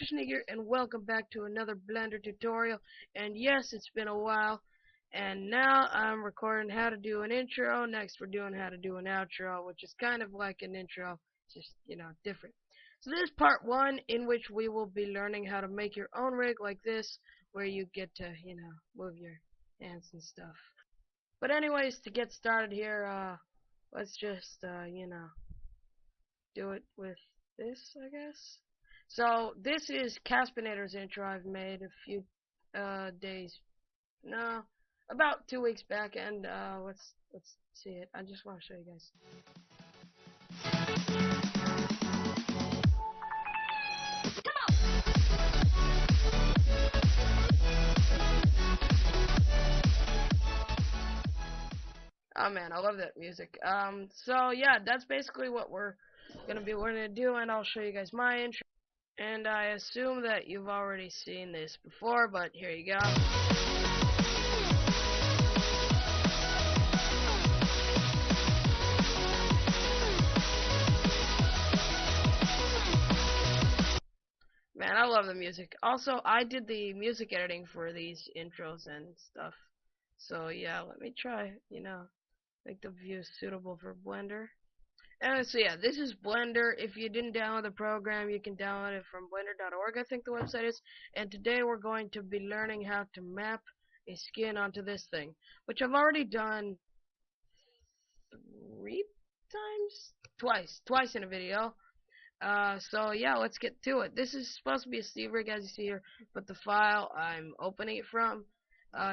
DrShnig here, and welcome back to another Blender tutorial. And yes, it's been a while, and now I'm recording how to do an intro. Next we're doing how to do an outro, which is kind of like an intro, just, different. So this is part one, in which we will be learning how to make your own rig like this, where you get to, move your hands and stuff. But anyways, to get started here, let's just, do it with this, I guess. So this is Caspinator's intro I've made a few about 2 weeks back, and let's see it. I just want to show you guys. Oh man, I love that music. So yeah, that's basically what we're gonna do, and I'll show you guys my intro. And I assume that you've already seen this before, but here you go. Man, I love the music. Also, I did the music editing for these intros and stuff. So yeah, let me try, make the view suitable for Blender. So yeah, this is Blender. If you didn't download the program, you can download it from blender.org, I think the website is. And today we're going to be learning how to map a skin onto this thing, which I've already done twice in a video. So yeah, let's get to it. This is supposed to be a Steve rig, as you see here, but the file I'm opening it from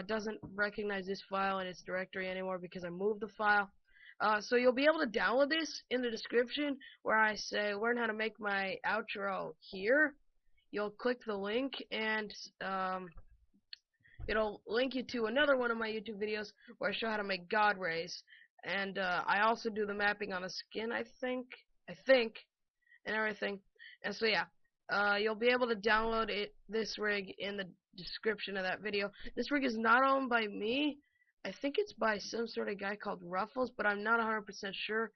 doesn't recognize this file in its directory anymore because I moved the file. So you'll be able to download this in the description where I say learn how to make my outro here. You'll click the link and it'll link you to another one of my YouTube videos where I show how to make God rays. And I also do the mapping on the skin, I think, and everything. And so yeah, you'll be able to download this rig in the description of that video. This rig is not owned by me. I think it's by some sort of guy called Ruffles, but I'm not 100% sure.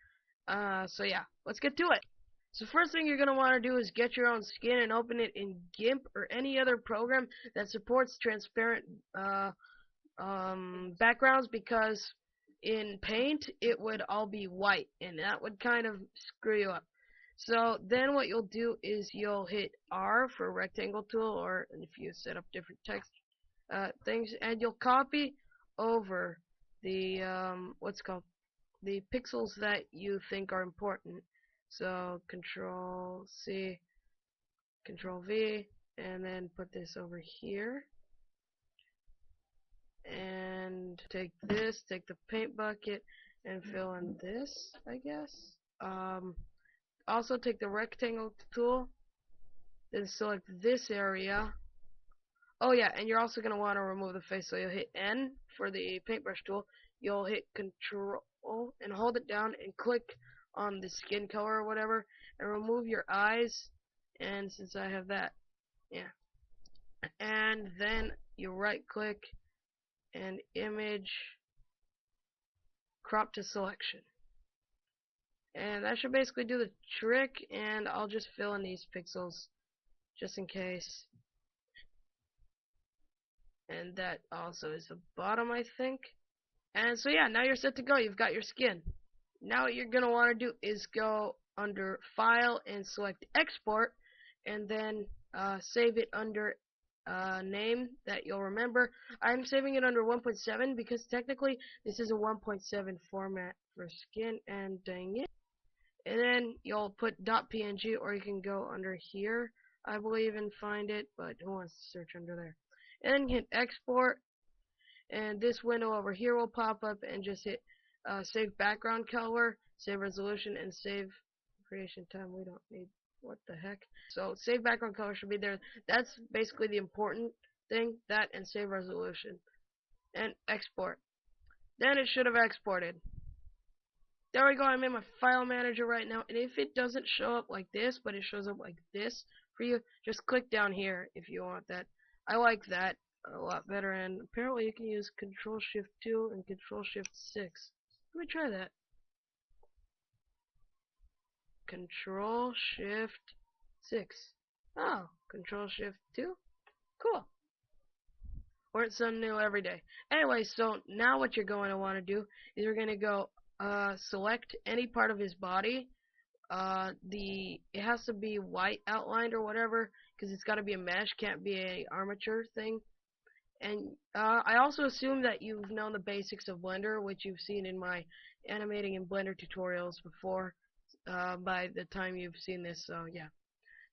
So yeah, let's get to it. So first thing you're going to want to do is get your own skin and open it in GIMP or any other program that supports transparent backgrounds, because in Paint it would all be white, and that would kind of screw you up. So then what you'll do is you'll hit R for rectangle tool, or if you set up different text things, and you'll copy over the the pixels that you think are important. So Control C, Control V, and then put this over here. And take the paint bucket and fill in this, I guess. Also take the rectangle tool, then select this area. Oh yeah, and you're also going to want to remove the face, so you'll hit N for the paintbrush tool. You'll hit Control and hold it down and click on the skin color or whatever, and remove your eyes. And since I have that, yeah. And then you right click and image, crop to selection. And that should basically do the trick, and I'll just fill in these pixels just in case. And that also is the bottom, I think. And so yeah, now you're set to go. You've got your skin. Now what you're going to want to do is go under File and select Export, and then save it under name that you'll remember. I'm saving it under 1.7 because technically this is a 1.7 format for skin, and dang it. And then you'll put .png, or you can go under here, I believe, and find it, but who wants to search under there? And then hit Export, and this window over here will pop up, and just hit Save Background Color, Save Resolution, and Save Creation Time. We don't need, what the heck? So Save Background Color should be there. That's basically the important thing, that and Save Resolution. And Export. Then it should have exported. There we go, I'm in my file manager right now, and if it doesn't show up like this, but it shows up like this for you, just click down here if you want that. I like that a lot better, and apparently you can use Control-Shift-2 and Control-Shift-6. Let me try that. Control-Shift-6. Oh, Control Shift 2. Cool. Learn something new every day. Anyway, so now what you're going to want to do is you're going to go select any part of his body. It has to be white outlined or whatever, because it's got to be a mesh, can't be a armature thing. And I also assume that you've known the basics of Blender, which you've seen in my animating in Blender tutorials before, by the time you've seen this, so yeah.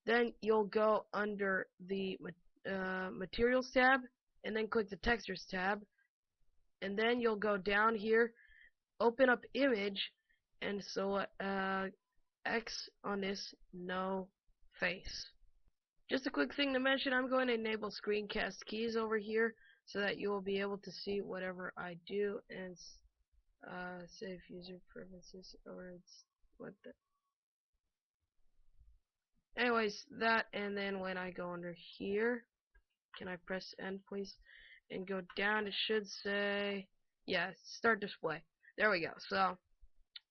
Then you'll go under the Materials tab, and then click the Textures tab, and then you'll go down here, open up Image, and select X on this, no face. Just a quick thing to mention, I'm going to enable screencast keys over here so that you will be able to see whatever I do, and save user preferences, or it's what the... Anyways, that, and then when I go under here, can I press end please, and go down, it should say, yeah, start display. There we go. So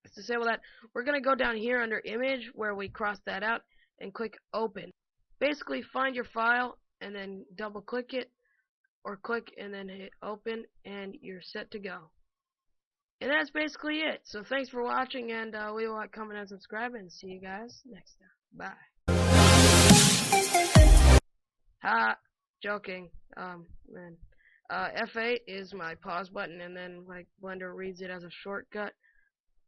let's disable that. We're going to go down here under image where we cross that out and click open. Basically find your file and then double click it, or click and then hit open, and you're set to go. And that's basically it. So thanks for watching, and leave a like, comment, and subscribe, and see you guys next time. Bye. Ha, joking. Man. F8 is my pause button, and then like Blender reads it as a shortcut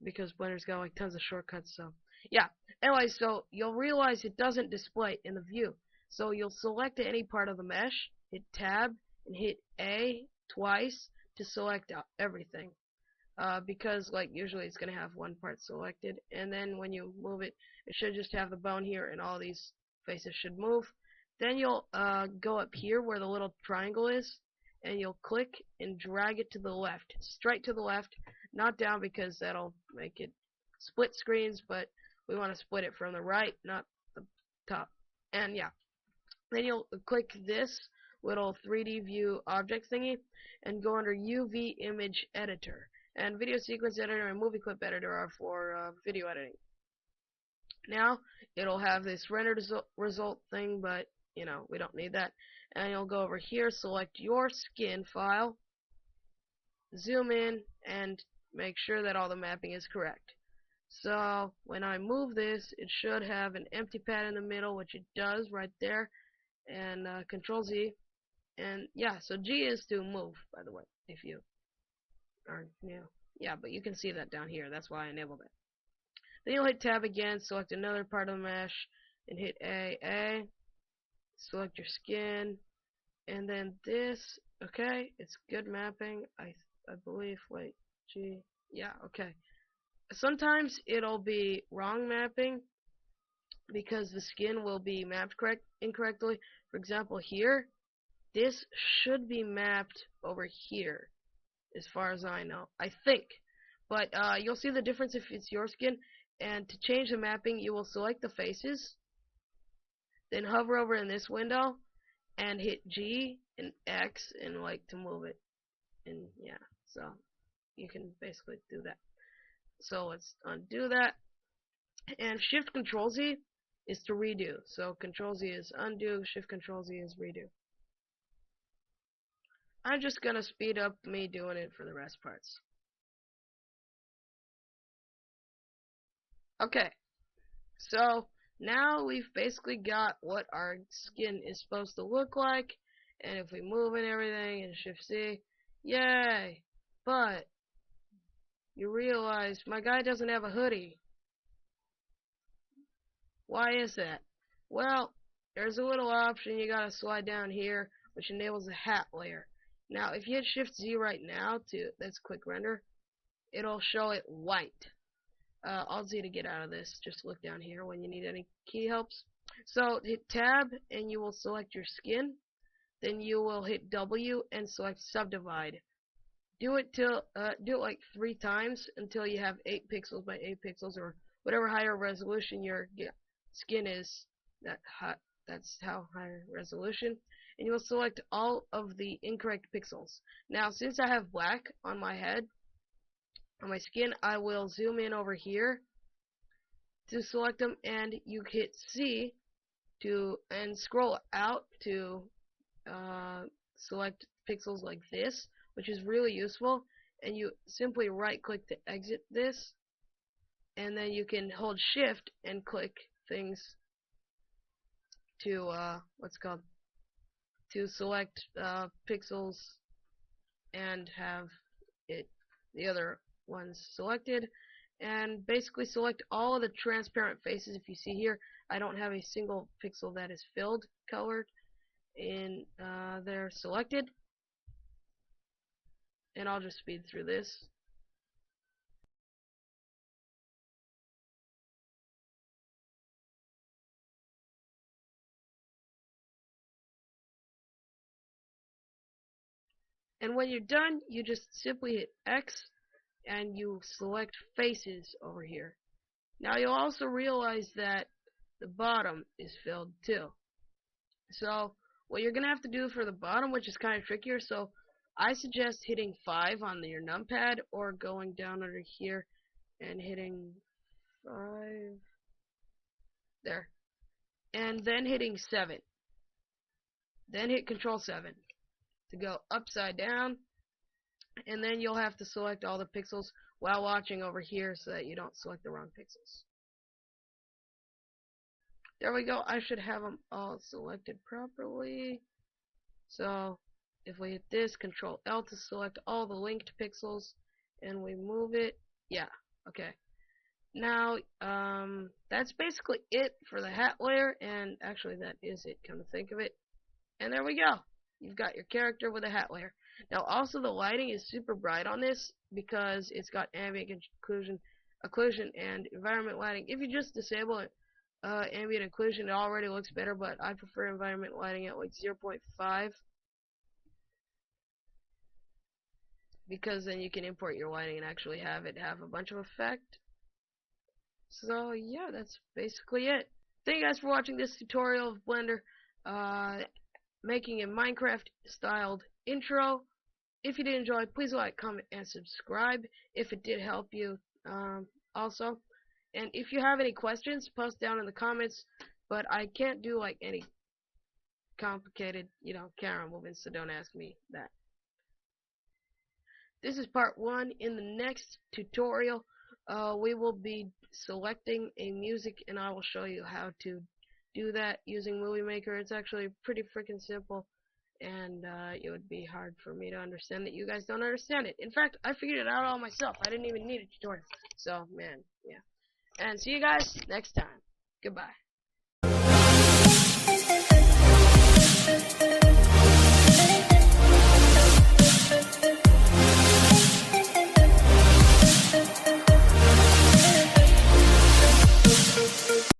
because Blender's got like tons of shortcuts. So yeah. Anyway, so you'll realize it doesn't display in the view. So you'll select any part of the mesh, hit Tab, and hit A twice to select everything. Because like usually it's gonna have one part selected, and then when you move it, it should just have the bone here, and all these faces should move. Then you'll go up here where the little triangle is, and you'll click and drag it to the left, straight to the left, not down because that'll make it split screens, but we want to split it from the right, not the top. And yeah, then you'll click this little 3D view object thingy and go under UV image editor. And video sequence editor and movie clip editor are for video editing. Now it'll have this rendered result thing, but you know, we don't need that. And you'll go over here, select your skin file, zoom in, and make sure that all the mapping is correct. So when I move this, it should have an empty pad in the middle, which it does right there, and Control Z, and yeah, so G is to move, by the way, if you are new. Yeah, but you can see that down here, that's why I enabled it. Then you'll hit Tab again, select another part of the mesh, and hit A, select your skin, and then this, okay, it's good mapping, I believe, wait, G, yeah, okay. Sometimes it'll be wrong mapping because the skin will be mapped incorrectly. For example, here, this should be mapped over here, as far as I know, I think. But you'll see the difference if it's your skin. And to change the mapping, you will select the faces, then hover over in this window, and hit G and X and like to move it. And yeah, so you can basically do that. So let's undo that, and Shift Control Z is to redo. So Control Z is undo, Shift Control Z is redo. I'm just gonna speed up me doing it for the rest parts. Okay, so now we've basically got what our skin is supposed to look like, and if we move and everything and Shift C, yay! But you realize my guy doesn't have a hoodie. Why is that? Well, there's a little option you gotta slide down here, which enables the hat layer. Now, if you hit Shift Z right now that's quick render, it'll show it white. Alt Z to get out of this. Just look down here when you need any key helps. So hit Tab and you will select your skin. Then you will hit W and select Subdivide. Do it like 3 times until you have 8 pixels by 8 pixels, or whatever higher resolution your skin is. That's how higher resolution. And you will select all of the incorrect pixels. Now, since I have black on my head, on my skin, I will zoom in over here to select them, and you hit C and scroll out to select pixels like this, which is really useful, and you simply right click to exit this, and then you can hold shift and click things to to select pixels and have the other ones selected, and basically select all of the transparent faces. If you see here, I don't have a single pixel that is filled colored in they're selected, and I'll just speed through this. And when you're done, you just simply hit X and you select faces over here. Now you'll also realize that the bottom is filled too. So what you're gonna have to do for the bottom, which is kind of trickier, so I suggest hitting 5 on your numpad, or going down under here and hitting 5 there, and then hitting 7. Then hit Control 7 to go upside down, and then you'll have to select all the pixels while watching over here so that you don't select the wrong pixels. There we go. I should have them all selected properly. So if we hit this, Control L to select all the linked pixels, and we move it, yeah, okay. Now that's basically it for the hat layer, and actually that is it, come to think of it. And there we go. You've got your character with a hat layer. Now also the lighting is super bright on this because it's got ambient occlusion and environment lighting. If you just disable it, ambient occlusion, it already looks better, but I prefer environment lighting at like 0.5 because then you can import your lighting and actually have it have a bunch of effect. So yeah, that's basically it. Thank you guys for watching this tutorial of Blender, making a Minecraft styled intro. If you did enjoy, please like, comment, and subscribe if it did help you also. And if you have any questions, post down in the comments, but I can't do like any complicated, camera movements, so don't ask me that. This is part 1. In the next tutorial, we will be selecting a music, and I will show you how to do that using Movie Maker. It's actually pretty freaking simple, and it would be hard for me to understand that you guys don't understand it. In fact, I figured it out all myself. I didn't even need a tutorial. So, man, yeah. And see you guys next time. Goodbye.